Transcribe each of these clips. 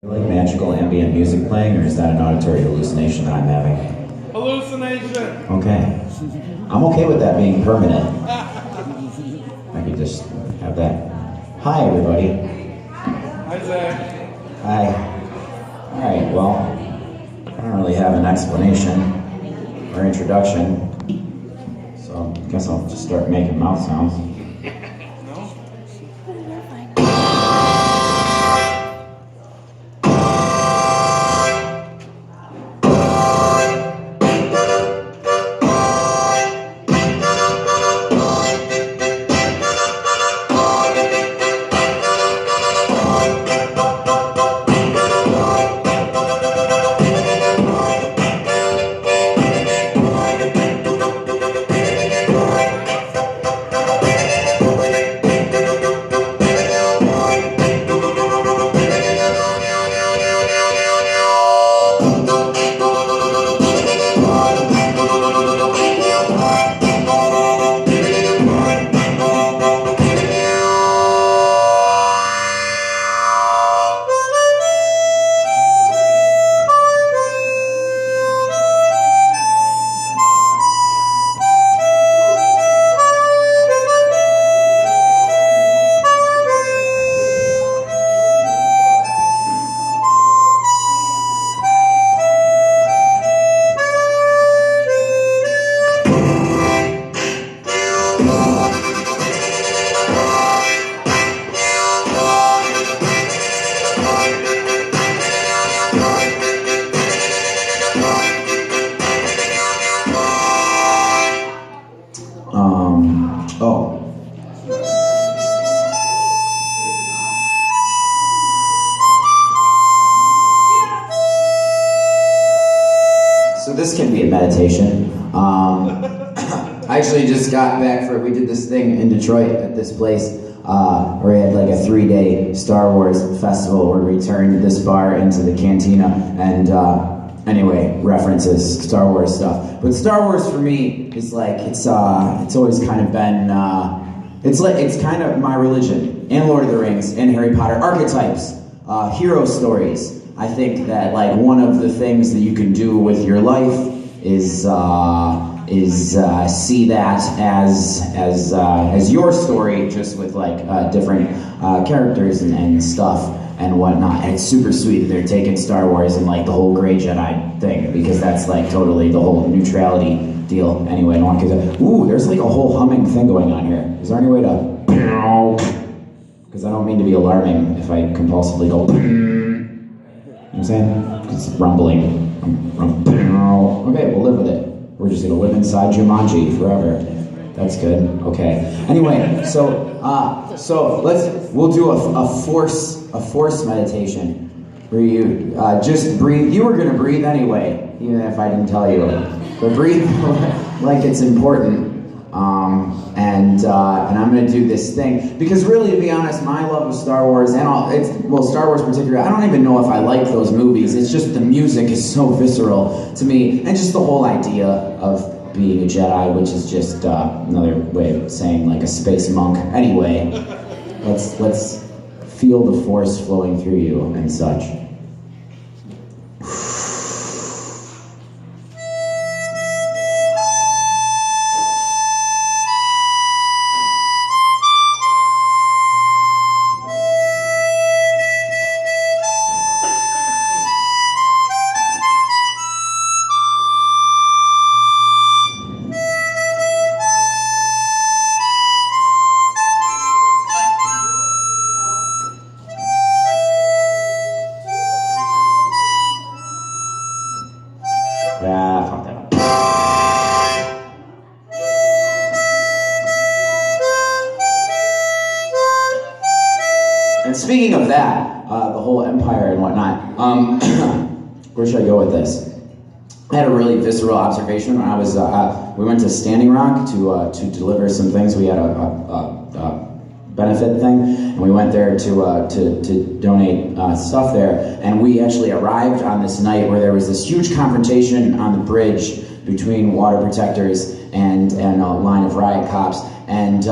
Like magical ambient music playing, or is that an auditory hallucination that I'm having? Hallucination! Okay. I'm okay with that being permanent. I could just have that. Hi, everybody. Hi, Zach. Hi. Alright, well, I don't really have an explanation or introduction, so I guess I'll just start making mouth sounds. No? Oh. So this can be a meditation. I actually just got back we did this thing in Detroit at this place where we had like a 3-day Star Wars festival where we turned this bar into the cantina and anyway, references Star Wars stuff. But Star Wars for me is like, it's always kind of been, it's kind of my religion, and Lord of the Rings, and Harry Potter, archetypes, hero stories. I think that like one of the things that you can do with your life is see that as your story, just with like different characters and stuff and whatnot. And it's super sweet that they're taking Star Wars and like the whole Grey Jedi thing, because that's like totally the whole neutrality deal. Anyway, I don't want to get that. Ooh, there's like a whole humming thing going on here. Is there any way to? Because I don't mean to be alarming if I compulsively go. You know what I'm saying? It's rumbling. Okay, we'll live with it. We're just gonna live inside Jumanji forever. That's good. Okay. Anyway, so we'll do a force meditation where you just breathe. You were gonna breathe anyway, even if I didn't tell you. But breathe like it's important. And I'm gonna do this thing because really, to be honest, my love of Star Wars and Star Wars in particular, I don't even know if I like those movies. It's just the music is so visceral to me, and just the whole idea of being a Jedi, which is just another way of saying like a space monk. Anyway, let's feel the Force flowing through you and such. Yeah, fuck that up. And speaking of that, the whole Empire and whatnot, where should I go with this? I had a really visceral observation when I was, we went to Standing Rock to deliver some things. We had a benefit thing, and we went there to donate stuff there, and we actually arrived on this night where there was this huge confrontation on the bridge between water protectors and a line of riot cops, and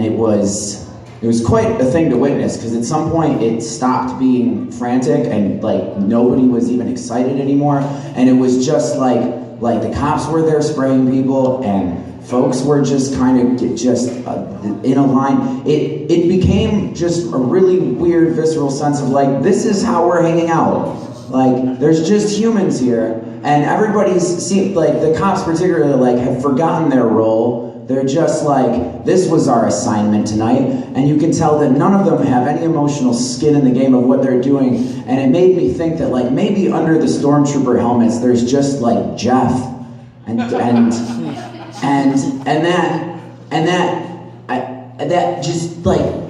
it was it was quite a thing to witness, because at some point it stopped being frantic and like nobody was even excited anymore, and it was just like the cops were there spraying people and folks were just kind of in a line. It became just a really weird visceral sense of like, this is how we're hanging out. Like, there's just humans here, and seemed like the cops particularly like have forgotten their role. They're just like, this was our assignment tonight, and you can tell that none of them have any emotional skin in the game of what they're doing. And it made me think that like maybe under the stormtrooper helmets there's just like Jeff and that just like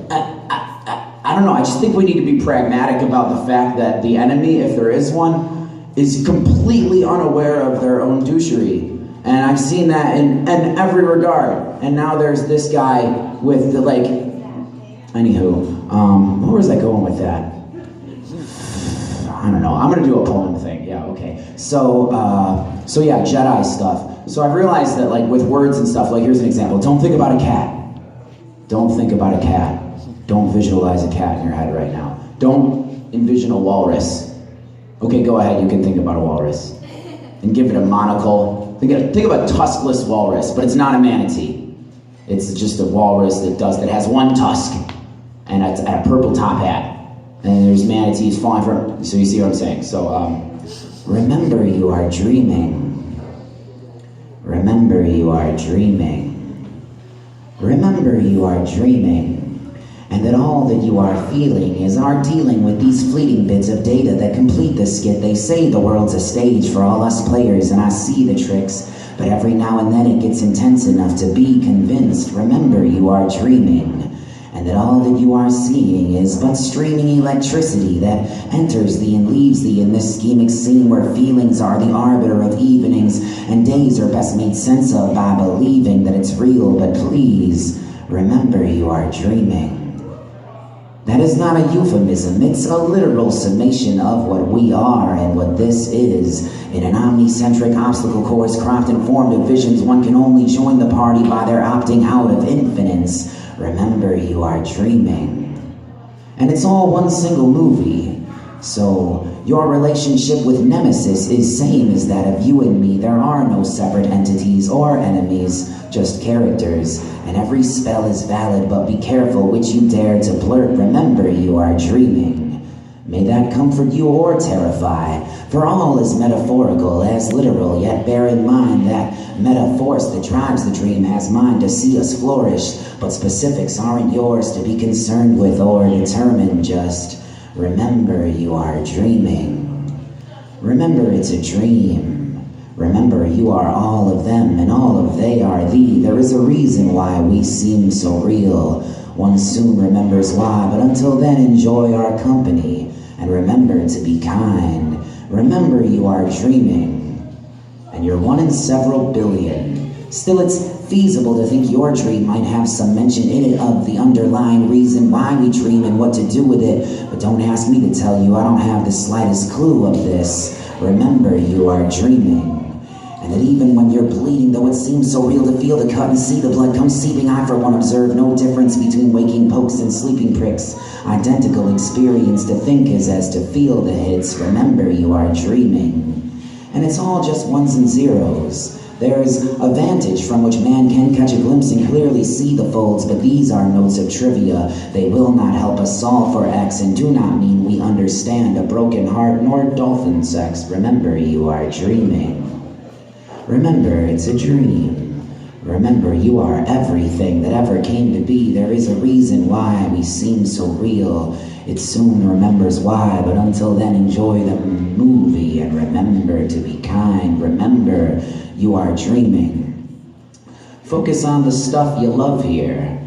I don't know. I just think we need to be pragmatic about the fact that the enemy, if there is one, is completely unaware of their own douchery. And I've seen that in every regard. And now there's this guy with the like, anywho, where was I going with that? I don't know. I'm gonna do a poem thing. Yeah, okay. So yeah, Jedi stuff. So I've realized that like with words and stuff, like here's an example. Don't think about a cat. Don't think about a cat. Don't visualize a cat in your head right now. Don't envision a walrus. Okay, go ahead, you can think about a walrus. And give it a monocle. Think of a tuskless walrus, but it's not a manatee. It's just a walrus that has one tusk and a purple top hat. And there's manatees falling from, so you see what I'm saying. So, remember you are dreaming. Remember you are dreaming. Remember you are dreaming. And that all that you are feeling is our dealing with these fleeting bits of data that complete the skit. They say the world's a stage for all us players, and I see the tricks, but every now and then it gets intense enough to be convinced. Remember you are dreaming, and that all that you are seeing is but streaming electricity that enters thee and leaves thee in this schemic scene where feelings are the arbiter of evenings, and days are best made sense of by believing that it's real. But please, remember you are dreaming. That is not a euphemism, it's a literal summation of what we are and what this is. In an omnicentric obstacle course cropped and formed of visions, one can only join the party by their opting out of infinite. Remember you are dreaming. And it's all one single movie. So your relationship with Nemesis is same as that of you and me. There are no separate entities or enemies, just characters. And every spell is valid, but be careful which you dare to blurt. Remember you are dreaming. May that comfort you or terrify, for all is metaphorical as literal, yet bear in mind that metaphors that drives the dream has mind to see us flourish, but specifics aren't yours to be concerned with or determine. Just remember you are dreaming. Remember it's a dream. Remember you are all of them and all of they are thee. There is a reason why we seem so real. One soon remembers why, but until then enjoy our company and remember to be kind. Remember you are dreaming, and you're one in several billion. Still, it's feasible to think your dream might have some mention in it of the underlying reason why we dream and what to do with it. But don't ask me to tell you, I don't have the slightest clue of this. Remember you are dreaming. And that even when you're bleeding, though it seems so real to feel the cut and see the blood come seeping, I for one observe no difference between waking pokes and sleeping pricks. Identical experience to think is as to feel the hits. Remember you are dreaming. And it's all just ones and zeros. There's a vantage from which man can catch a glimpse and clearly see the folds, but these are notes of trivia. They will not help us solve for X and do not mean we understand a broken heart nor dolphin sex. Remember you are dreaming. Remember, it's a dream. Remember, you are everything that ever came to be. There is a reason why we seem so real. It soon remembers why, but until then, enjoy the movie and remember to be kind. Remember, you are dreaming. Focus on the stuff you love here.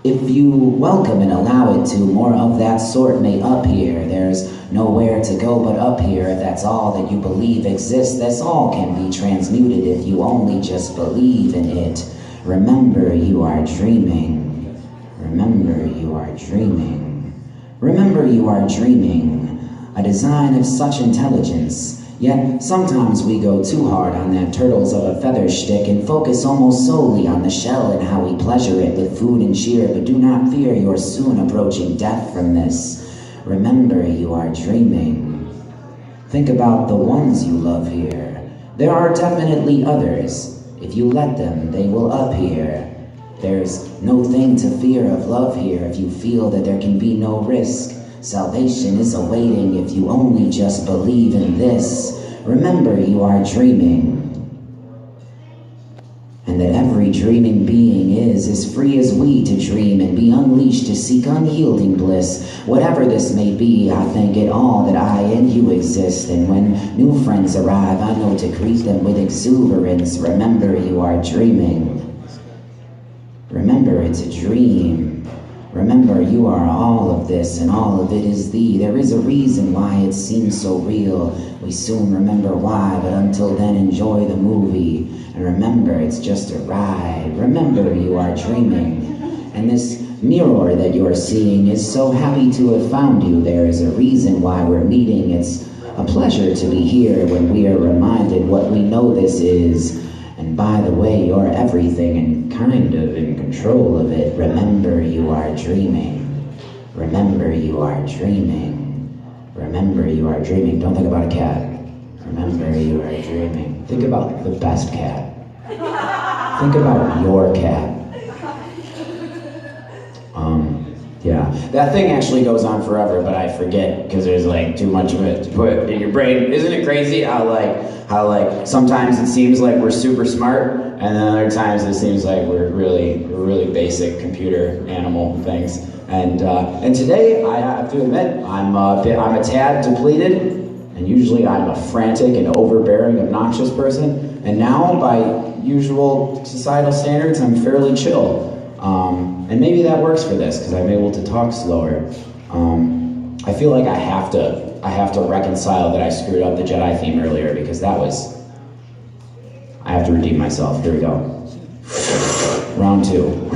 If you welcome and allow it to, more of that sort may appear. There's nowhere to go but up here. If that's all that you believe exists, this all can be transmuted if you only just believe in it. Remember you are dreaming. Remember you are dreaming. Remember you are dreaming. A design of such intelligence Yet sometimes we go too hard on that turtles of a feather stick and focus almost solely on the shell and how we pleasure it with food and cheer, but do not fear your soon approaching death from this. Remember, you are dreaming. Think about the ones you love here. There are definitely others. If you let them, they will appear. There's no thing to fear of love here if you feel that there can be no risk. Salvation is awaiting if you only just believe in this. Remember, you are dreaming. And that every dreaming being is as free as we to dream and be unleashed to seek unyielding bliss. Whatever this may be, I thank it all that I and you exist. And when new friends arrive, I know to greet them with exuberance. Remember, you are dreaming. Remember, it's a dream. Remember, you are all of this, and all of it is thee. There is a reason why it seems so real. We soon remember why, but until then, enjoy the movie. And remember, it's just a ride. Remember, you are dreaming. And this mirror that you're seeing is so happy to have found you. There is a reason why we're meeting. It's a pleasure to be here when we are reminded what we know this is. And by the way, you're everything and kind of in control of it. Remember, you are dreaming. Remember, you are dreaming. Remember, you are dreaming. Don't think about a cat. Remember, you are dreaming. Think about the best cat. Think about your cat. Yeah, that thing actually goes on forever, but I forget because there's like too much of it to put in your brain. Isn't it crazy how sometimes it seems like we're super smart, and then other times it seems like we're really basic computer animal things. And today I have to admit I'm a tad depleted, and usually I'm a frantic and overbearing, obnoxious person. And now, by usual societal standards, I'm fairly chill. And maybe that works for this because I'm able to talk slower. I feel like I have to reconcile that I screwed up the Jedi theme earlier because I have to redeem myself. Here we go. Round 2.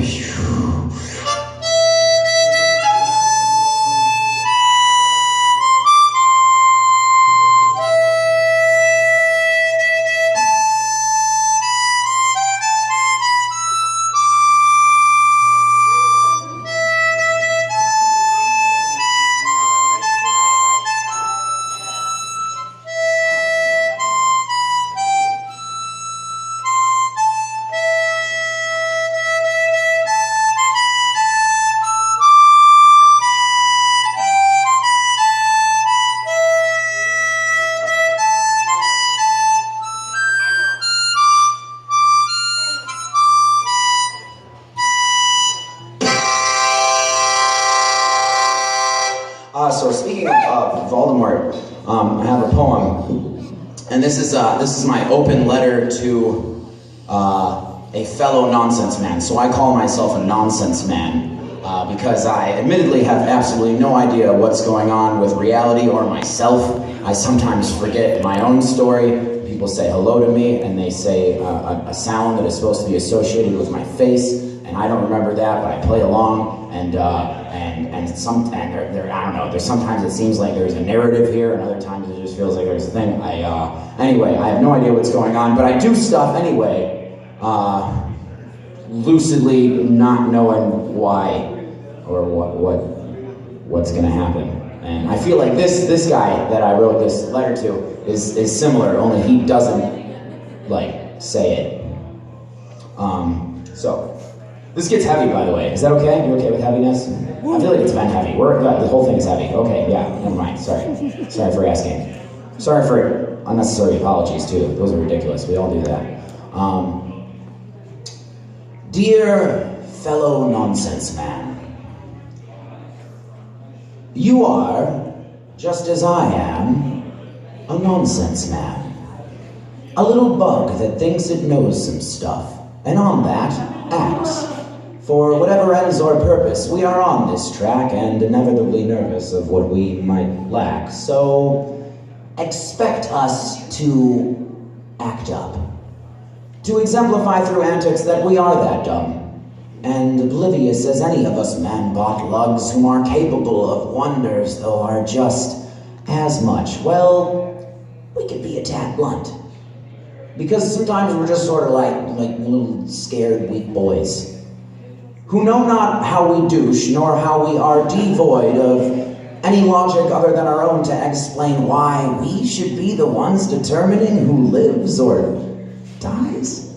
So speaking of Voldemort, I have a poem, and this is my open letter to a fellow nonsense man. So I call myself a nonsense man because I admittedly have absolutely no idea what's going on with reality or myself. I sometimes forget my own story. People say hello to me, and they say a sound that is supposed to be associated with my face, and I don't remember that, but I play along, and I don't know. There's sometimes it seems like there's a narrative here, and other times it just feels like there's a thing. Anyway, I have no idea what's going on, but I do stuff anyway, lucidly not knowing why or what's going to happen. And I feel like this guy that I wrote this letter to is similar, only he doesn't say it. So. This gets heavy, by the way. Is that okay? You okay with heaviness? I feel like it's been heavy. The whole thing is heavy. Okay, yeah, never mind. Sorry. Sorry for asking. Sorry for unnecessary apologies, too. Those are ridiculous. We all do that. Dear fellow nonsense man, you are, just as I am, a nonsense man. A little bug that thinks it knows some stuff, and on that, acts. For whatever ends or purpose, we are on this track and inevitably nervous of what we might lack. So, expect us to act up. To exemplify through antics that we are that dumb, and oblivious as any of us man-bought lugs whom are capable of wonders, though are just as much, well, we can be a tad blunt. Because sometimes we're just sort of like little scared, weak boys who know not how we douche, nor how we are devoid of any logic other than our own to explain why we should be the ones determining who lives or dies.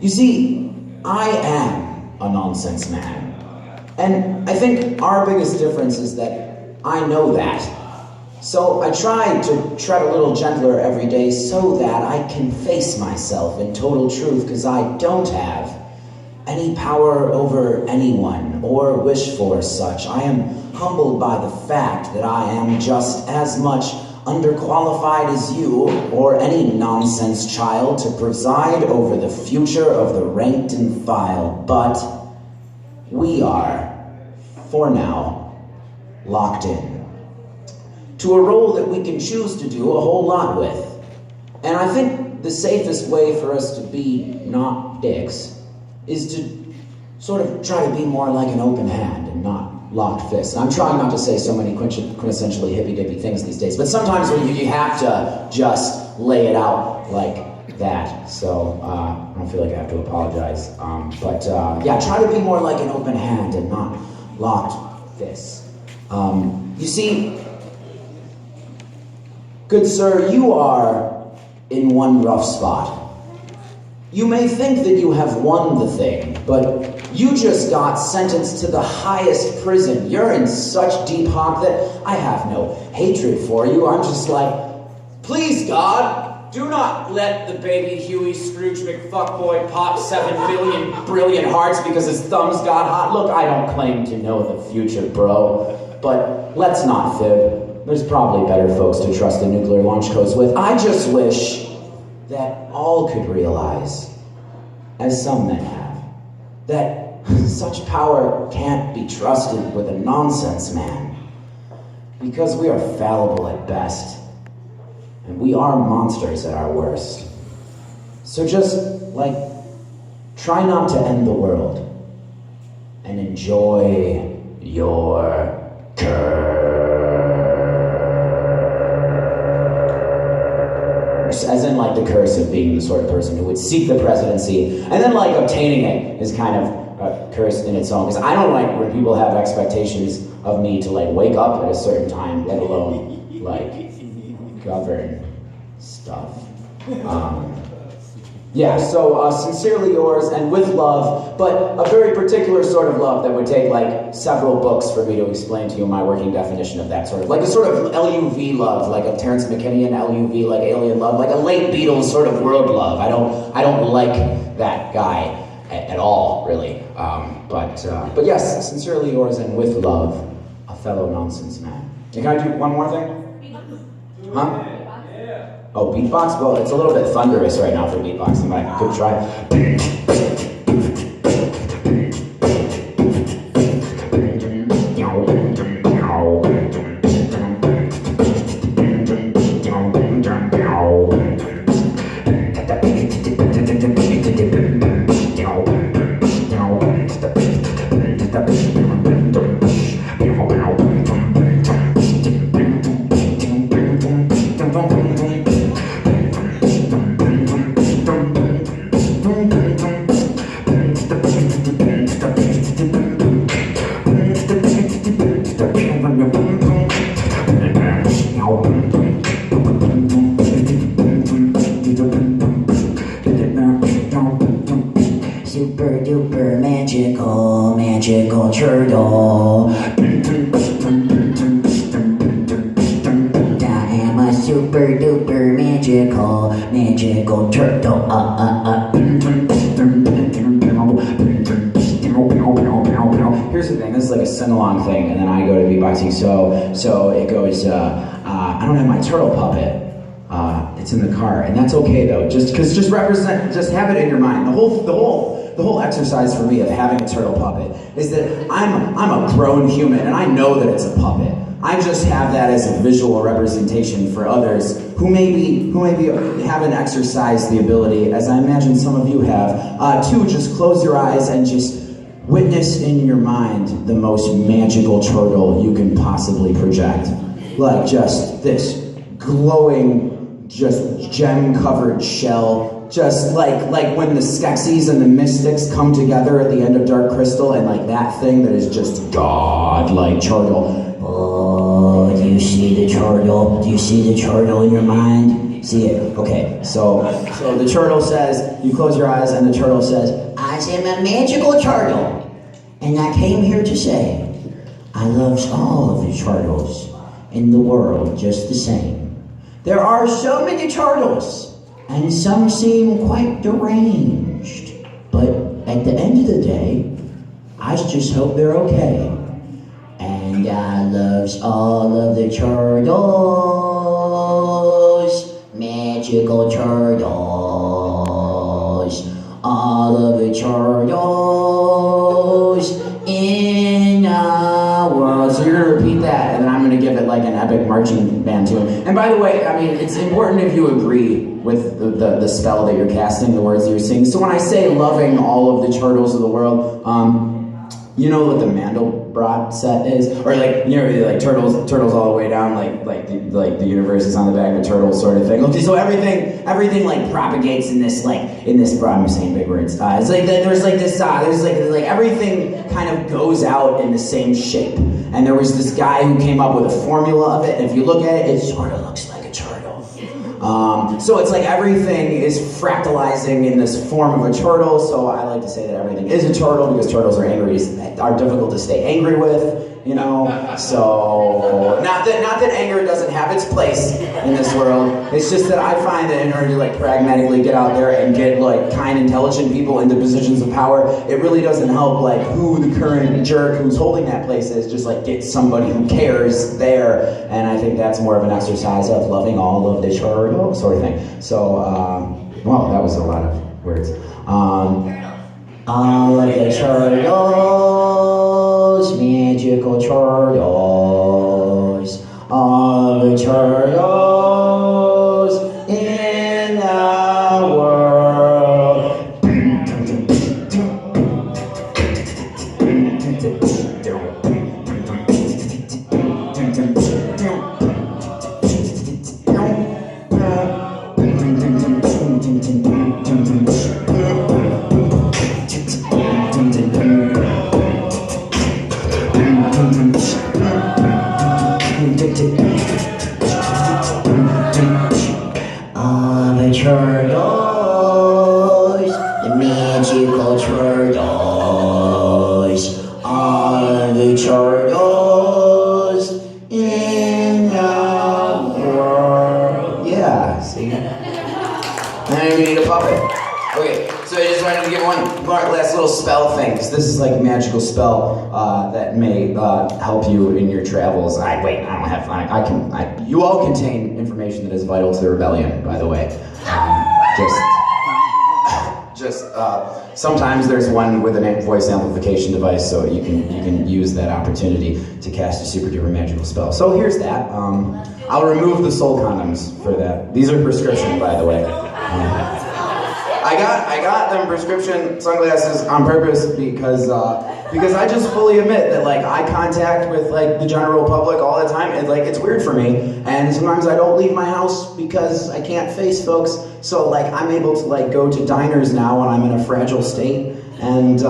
You see, I am a nonsense man. And I think our biggest difference is that I know that. So I try to tread a little gentler every day so that I can face myself in total truth, because I don't have any power over anyone or wish for such. I am humbled by the fact that I am just as much underqualified as you or any nonsense child to preside over the future of the ranked and file. But we are, for now, locked in to a role that we can choose to do a whole lot with. And I think the safest way for us to be not dicks is to sort of try to be more like an open hand and not locked fist. And I'm trying not to say so many quintessentially hippy-dippy things these days, but sometimes when you have to just lay it out like that. So I don't feel like I have to apologize. Yeah, try to be more like an open hand and not locked fists. You see, good sir, you are in one rough spot. You may think that you have won the thing, but you just got sentenced to the highest prison. You're in such deep hock that I have no hatred for you. I'm just like, please God, do not let the baby Huey Scrooge McFuckboy pop 7 billion brilliant hearts because his thumbs got hot. Look, I don't claim to know the future, bro, but let's not fib. There's probably better folks to trust the nuclear launch codes with. I just wish that all could realize, as some men have, that such power can't be trusted with a nonsense man, because we are fallible at best, and we are monsters at our worst. So just, try not to end the world, and enjoy your curse. As in, the curse of being the sort of person who would seek the presidency, and then, obtaining it is kind of a curse in its own. Because I don't like when people have expectations of me to, wake up at a certain time, let alone, govern stuff. Yeah, so sincerely yours and with love, but a very particular sort of love that would take several books for me to explain to you my working definition of that sort of, a sort of LUV love, like a Terrence McKinnon LUV, like alien love, like a late Beatles sort of world love. I don't like that guy at all, really. But yes, sincerely yours and with love, a fellow nonsense man. Can I do one more thing? Huh? Oh, beatbox? Well, it's a little bit thunderous right now for beatboxing, but I could try. Super duper magical turtle. I am a super duper magical turtle. Here's the thing, this is like a sing-along thing, and then I go to beatboxing, so it goes, I don't have my turtle puppet. It's in the car, and that's okay though. Just have it in your mind. The whole exercise for me of having a turtle puppet is that I'm a grown human, and I know that it's a puppet. I just have that as a visual representation for others who maybe haven't exercised the ability, as I imagine some of you have, to just close your eyes and just witness in your mind the most magical turtle you can possibly project. Like just this glowing just gem-covered shell, just like when the Skeksis and the Mystics come together at the end of Dark Crystal, and like that thing that is just God-like turtle. Oh, do you see the turtle? Do you see the turtle in your mind? See it? Okay, so the turtle says, you close your eyes, and the turtle says, I am a magical turtle, and I came here to say, I love all of the turtles in the world just the same. There are so many turtles, and some seem quite deranged. But at the end of the day, I just hope they're okay. And I loves all of the turtles, magical turtles, all of the turtles in the world. So you're gonna repeat that, and then I'm gonna give it like an epic marching band tune. And by the way, I mean, it's important if you agree with the spell that you're casting, the words that you're singing. So when I say loving all of the turtles of the world, you know what the Mandelbrot set is, or like, you know, like turtles all the way down, like the universe is on the back of a turtle sort of thing. Okay, so everything like propagates in this I'm saying big words. It's like there's everything kind of goes out in the same shape. And there was this guy who came up with a formula of it, and if you look at it, it sort of looks like a turtle. So it's like everything is fractalizing in this form of a turtle, so I like to say that everything is a turtle because turtles are difficult to stay angry with, you know? So, not that anger doesn't have its place in this world, it's just that I find that in order to like pragmatically get out there and get like kind, intelligent people into positions of power, it really doesn't help like who the current jerk who's holding that place is, just like get somebody who cares there, and I think that's more of an exercise of loving all of the turtle sort of thing. So, well, that was a lot of words. All of the turtles, magical turtles, all the turtles in the world. All the turtles, the magical turtles, all the turtles in the world. Yeah, see? Now you need a puppet. Okay, so I just wanted to give one last little spell thing, because this is like a magical spell that may help you in your travels. You all contain information that is vital to the rebellion, by the way. Sometimes there's one with a voice amplification device, so you can use that opportunity to cast a super duper magical spell. So here's that. I'll remove the soul condoms for that. These are prescription, by the way. I got them prescription sunglasses on purpose because I just fully admit that like eye contact with like the general public all the time, it's weird for me, and sometimes I don't leave my house because I can't face folks. So like I'm able to like go to diners now when I'm in a fragile state. And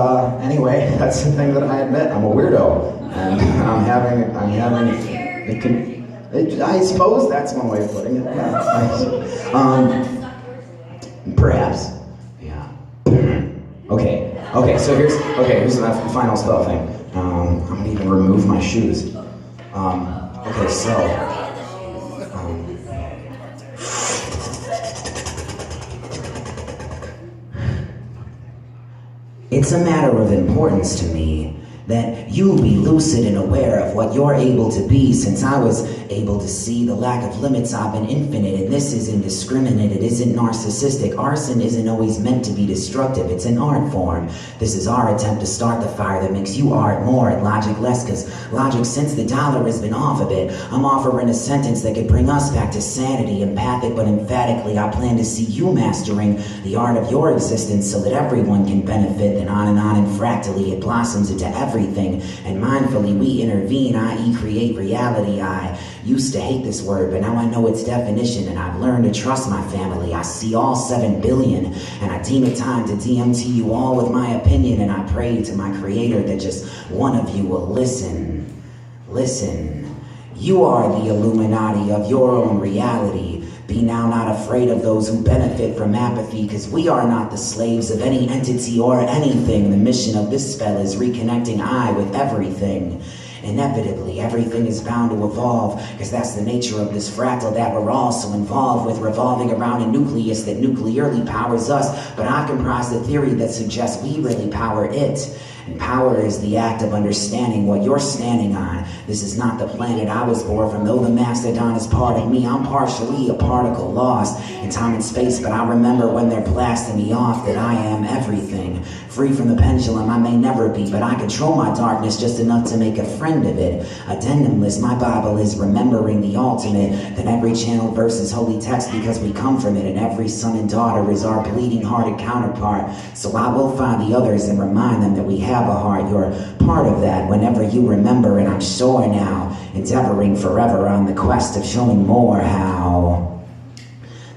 anyway, that's the thing that I admit. I'm a weirdo, and I suppose that's one way of putting it. Yeah. Perhaps. Yeah. Okay, so here's the final spell thing. I'm gonna even remove my shoes. Okay, so it's a matter of importance to me that you be lucid and aware of what you're able to be, since I was able to see the lack of limits. I've been infinite, and this is indiscriminate. It isn't narcissistic. Arson isn't always meant to be destructive. It's an art form. This is our attempt to start the fire that makes you art more and logic less, because logic, since the dollar has been off a bit, I'm offering a sentence that could bring us back to sanity. Empathic but emphatically, I plan to see you mastering the art of your existence so that everyone can benefit. Then on and fractally it blossoms into everything, and mindfully we intervene, i.e. create reality. I Used to hate this word, but now I know its definition, and I've learned to trust my family. I see all 7 billion, and I deem it time to DMT you all with my opinion, and I pray to my creator that just one of you will listen. Listen. You are the Illuminati of your own reality. Be now not afraid of those who benefit from apathy, because we are not the slaves of any entity or anything. The mission of this spell is reconnecting I with everything. Inevitably, everything is bound to evolve, because that's the nature of this fractal that we're all so involved with, revolving around a nucleus that nuclearly powers us. But I comprise the theory that suggests we really power it. And power is the act of understanding what you're standing on. This is not the planet I was born from, though the mastodon is part of me. I'm partially a particle lost in time and space, but I remember when they're blasting me off that I am everything. Free from the pendulum I may never be, but I control my darkness just enough to make a friend of it. Addendumless, my Bible is remembering the ultimate, that every channeled verse is holy text because we come from it, and every son and daughter is our bleeding-hearted counterpart. So I will find the others and remind them that we have a heart. You're part of that whenever you remember, and I'm sure now, endeavoring forever on the quest of showing more how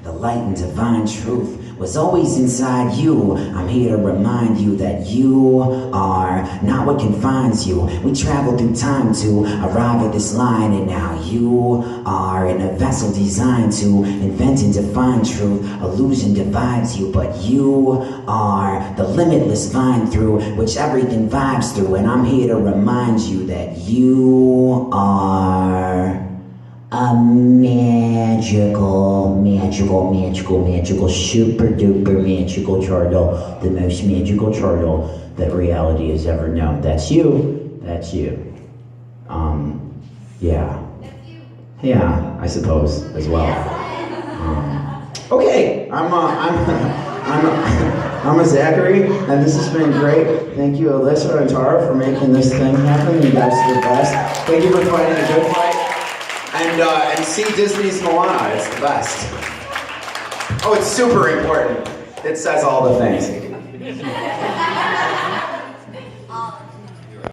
the light and divine truth was always inside you. I'm here to remind you that you are not what confines you. We travel through time to arrive at this line, and now you are in a vessel designed to invent and define truth. Illusion divides you, but you are the limitless vine through which everything vibes through, and I'm here to remind you that you are a magical, super duper magical turtle, the most magical turtle that reality has ever known. That's you. That's you. Yeah. Yeah, I suppose as well. Okay, I'm a Zachary, and this has been great. Thank you, Alyssa and Tara, for making this thing happen. You guys are the best. Thank you for fighting a good fight. And see Disney's Moana, it's the best. Oh, it's super important. It says all the things.